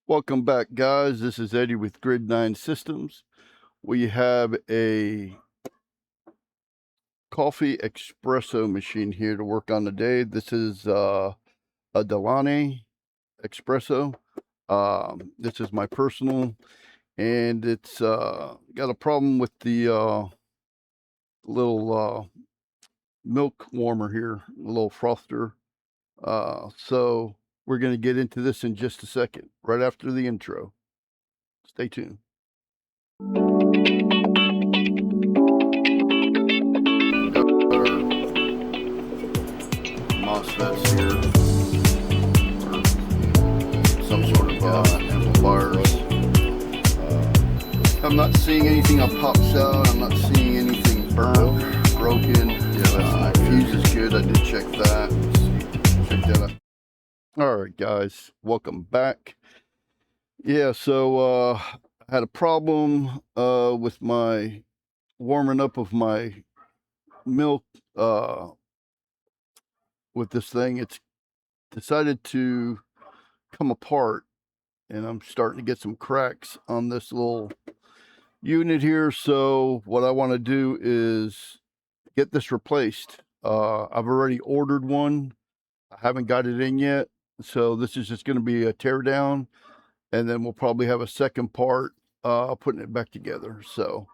Welcome back, guys. This is Eddie with Grid 9 Systems. We have a coffee espresso machine here to work on today. This is a Delonghi Espresso. This is my personal, and it's got a problem with the little milk warmer here, a little frother. So we're going to get into this in just a second, right after the intro. Stay tuned. MOSFETs here, or some sort of amplifiers. I'm not seeing anything that pops out. I'm not seeing anything burnt, broken. Yeah, fuse is good. I did check that. Check that out. All right, guys, welcome back. Yeah, so I had a problem with my warming up of my milk with this thing. It's decided to come apart, and I'm starting to get some cracks on this little unit here. So what I want to do is get this replaced. I've already ordered one. I haven't got it in yet. So this is just going to be a tear down, and then we'll probably have a second part putting it back together. So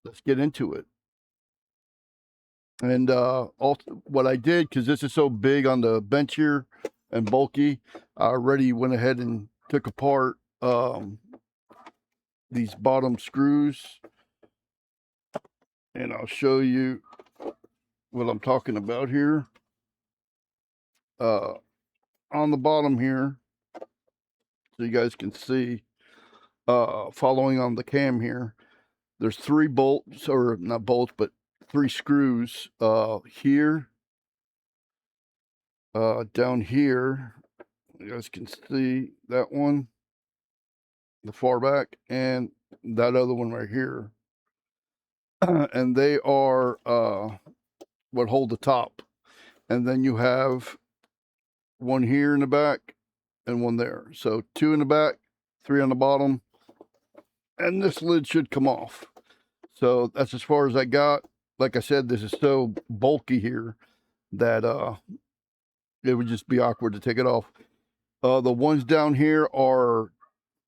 let's get into it. And also what I did, because this is so big on the bench here and bulky, I already went ahead and took apart these bottom screws, and I'll show you what I'm talking about here. On the bottom here, so you guys can see, following on the cam here, there's 3 bolts, or not bolts, but 3 screws here, down here. You guys can see that one, the far back, and that other one right here. And they are what hold the top. And then you have one here in the back and one there. So 2 in the back, 3 on the bottom, and this lid should come off. So that's as far as I got. Like I said, this is so bulky here that it would just be awkward to take it off. The ones down here are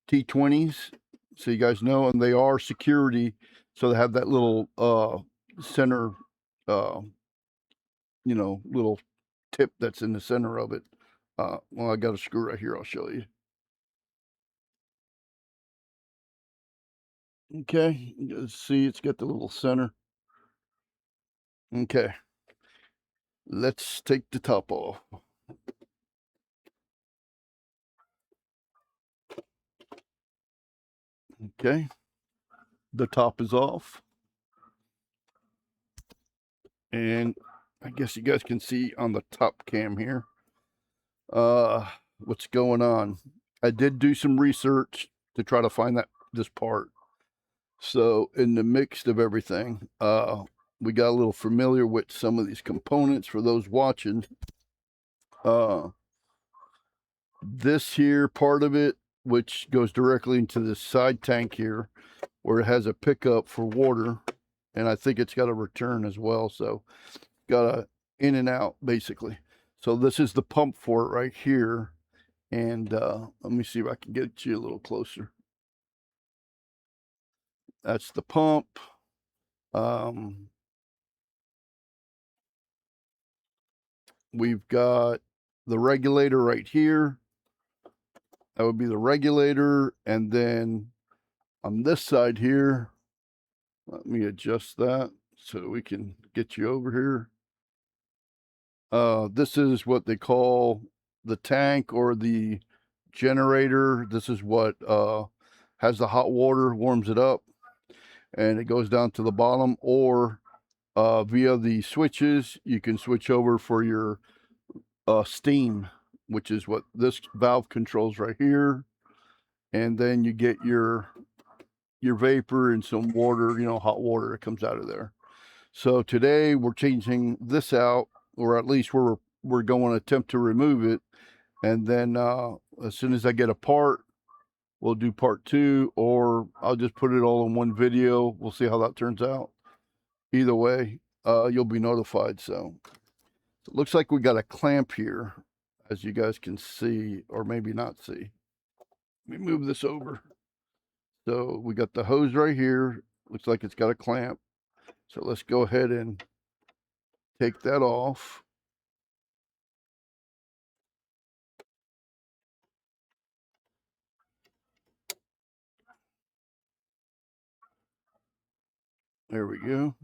T20s, so you guys know, and they are security. So they have that little center, little tip that's in the center of it. Well, I got a screw right here. I'll show you. Okay, you guys see it's got the little center. Okay, let's take the top off. Okay, the top is off. And I guess you guys can see on the top cam here what's going on. I did do some research to try to find this part. So in the mix of everything, we got a little familiar with some of these components for those watching. This here part of it, which goes directly into the side tank here, where it has a pickup for water, and I think it's got a return as well. So got a in and out basically. So this is the pump for it right here. And let me see if I can get you a little closer. That's the pump. We've got the regulator right here. That would be the regulator. And then on this side here, let me adjust that so we can get you over here. This is what they call the tank or the generator. This is what has the hot water, warms it up, and it goes down to the bottom. Or via the switches, you can switch over for your steam, which is what this valve controls right here. And then you get your vapor and some water, hot water that comes out of there. So today we're changing this out, or at least we're going to attempt to remove it. And then as soon as I get a part, we'll do part 2, or I'll just put it all in one video. We'll see how that turns out. Either way, you'll be notified. So it looks like we got a clamp here, as you guys can see, or maybe not see. Let me move this over. So we got the hose right here. Looks like it's got a clamp. So let's go ahead and take that off. There we go.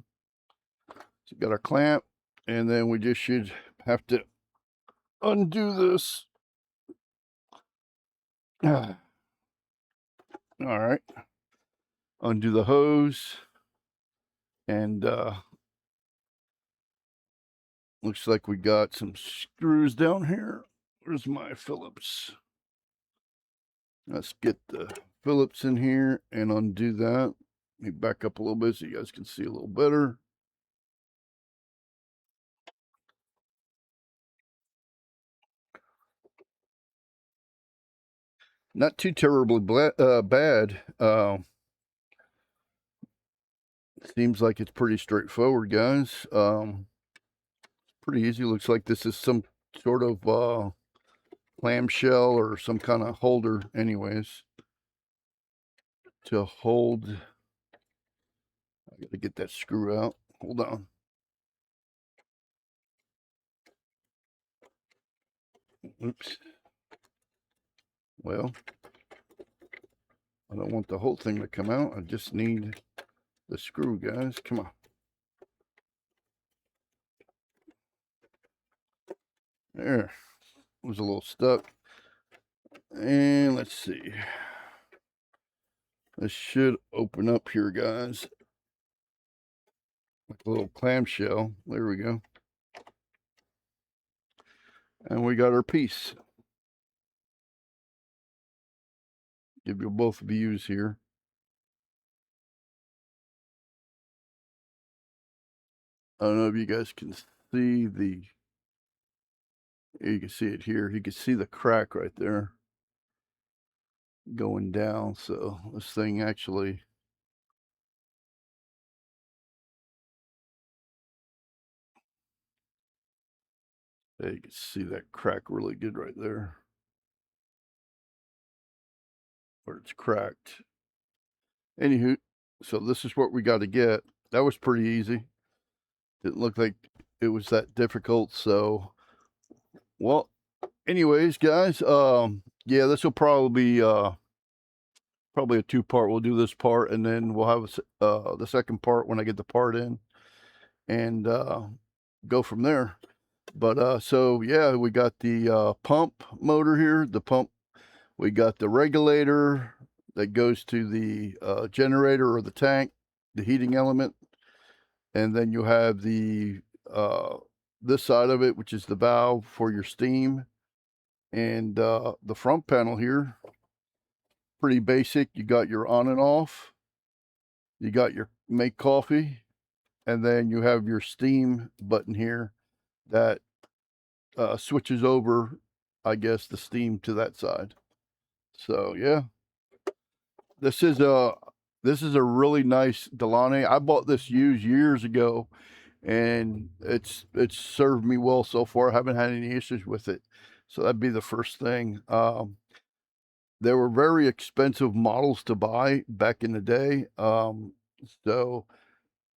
So got our clamp, and then we just should have to undo this. All right. Undo the hose, and looks like we got some screws down here. Where's my Phillips? Let's get the Phillips in here and undo that. Let me back up a little bit so you guys can see a little better. Not too terribly bad. Seems like it's pretty straightforward, guys. Pretty easy. Looks like this is some sort of clamshell or some kind of holder anyways, to hold. I gotta get that screw out. Hold on. Oops. Well, I don't want the whole thing to come out. I just need the screw, guys. Come on. There. It was a little stuck. And let's see. This should open up here, guys. Like a little clamshell. There we go. And we got our piece. Give you both views here. I don't know if you guys can see the, you can see it here. You can see the crack right there going down. So this thing actually, yeah, you can see that crack really good right there, where it's cracked. Anywho, so this is what we got to get. That was pretty easy. Didn't look like it was that difficult. So, well, anyways, guys, yeah, this will probably be probably a 2-part. We'll do this part, and then we'll have the second part when I get the part in, and go from there. But so yeah, we got the pump motor here, the pump. We got the regulator that goes to the generator or the tank, the heating element, and then you have the this side of it, which is the valve for your steam, and the front panel here, pretty basic. You got your on and off, you got your make coffee, and then you have your steam button here that switches over, I guess, the steam to that side. So yeah, this is a really nice Delonghi. I bought this used years ago, and it's served me well so far. I haven't had any issues with it. So that'd be the first thing. There were very expensive models to buy back in the day. So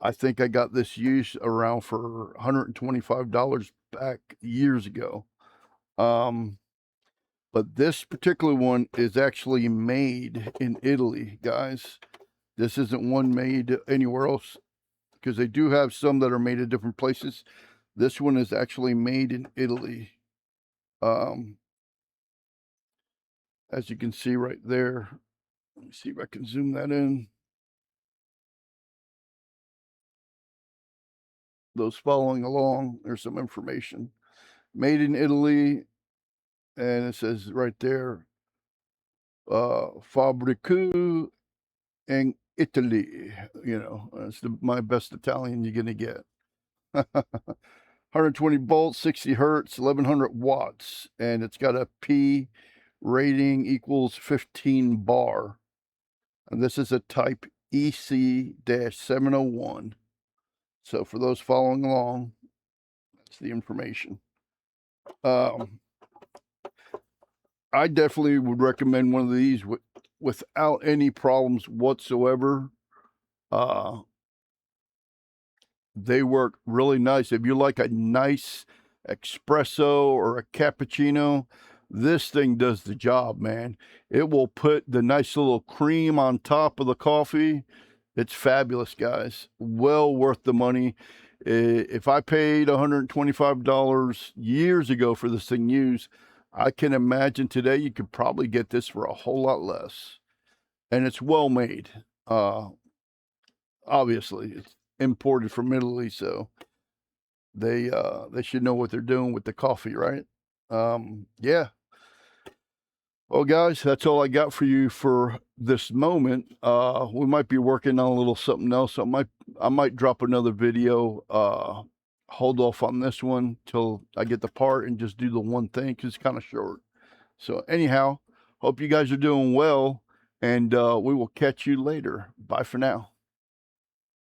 I think I got this used around for $125 back years ago. But this particular one is actually made in Italy, guys. This isn't one made anywhere else, because they do have some that are made in different places. This one is actually made in Italy. As you can see right there. Let me see if I can zoom that in. Those following along, there's some information. Made in Italy, and it says right there, Fabbricato in Italy. You know, it's my best Italian you're gonna get. 120 volts, 60 hertz, 1100 watts, and it's got a P rating equals 15 bar. And this is a type EC-701. So for those following along, that's the information. I definitely would recommend one of these without any problems whatsoever. They work really nice. If you like a nice espresso or a cappuccino, this thing does the job, man. It will put the nice little cream on top of the coffee. It's fabulous, guys. Well worth the money. If I paid $125 years ago for this thing used, I can imagine today you could probably get this for a whole lot less. And it's well made. Obviously, it's imported from Italy, so they should know what they're doing with the coffee, right? Yeah. Well, guys, that's all I got for you for this moment. We might be working on a little something else. I might drop another video. Hold off on this one till I get the part and just do the one thing because it's kind of short. So anyhow, hope you guys are doing well, and we will catch you later. Bye for now.